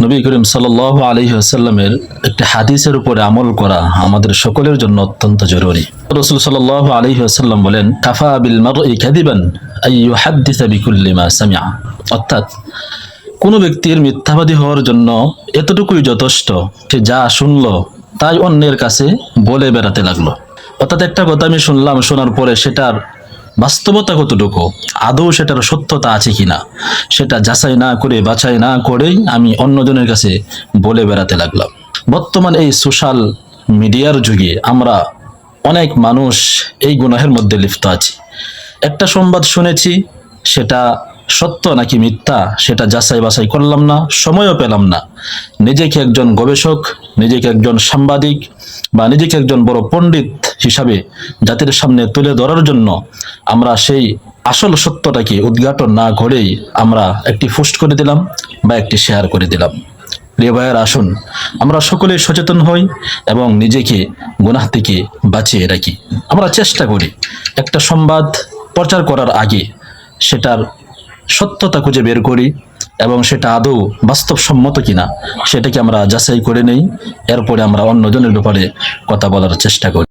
নবী করিম সাল্লাল্লাহু আলাইহি ওয়াসাল্লামের একটি হাদিসের উপরে আমল করা আমাদের সকলের জন্য অত্যন্ত জরুরি। রাসূল সাল্লাল্লাহু আলাইহি ওয়াসাল্লাম বলেন, কাফা বিল মারই কাযিবান আই ইউহাদ্দিসা বিকুল্লি মা সামিআ। অর্থাৎ কোনো ব্যক্তির মিথ্যাবাদী হওয়ার জন্য এতটুকুই যথেষ্ট, সে যা শুনলো তাই অন্যের কাছে বলে বেড়াতে লাগলো। অর্থাৎ একটা কথা আমি শুনলাম, শোনার পরে সেটার বাস্তবতা কতটুকু, আদৌ সেটার সত্যতা আছে কিনা, সেটা যাচাই না করে বাছাই না করেই আমি অন্যজনের কাছে বলে বেড়াতে লাগলাম। বর্তমান এই সোশ্যাল মিডিয়ার যুগে আমরা অনেক মানুষ এই গুনাহের মধ্যে লিপ্ত আছি। একটা সংবাদ শুনেছি, সেটা সত্য নাকি মিথ্যা সেটা যাচাই বাছাই করলাম না, সময়ও পেলাম না। নিজেকে একজন গবেষক, নিজেকে একজন সাংবাদিক বা নিজেকে একজন বড় পণ্ডিত হিসাবে জাতির সামনে তুলে ধরার জন্য আমরা সেই আসল সত্যটাকে উদ্ঘাটন না করেই আমরা একটি পোস্ট করে দিলাম বা একটি শেয়ার করে দিলাম। প্রিয় ভাইয়ের, আসুন আমরা সকলেই সচেতন হই এবং নিজেকে গুনাহ থেকে বাঁচিয়ে রাখি। আমরা চেষ্টা করি একটা সংবাদ প্রচার করার আগে সেটার সত্যতা খুঁজে বের করি এবং সেটা আদৌ বাস্তবসম্মত কিনা সেটাকে আমরা যাচাই করে নেই, এরপরে আমরা অন্যজনের ব্যাপারে কথা বলার চেষ্টা করি।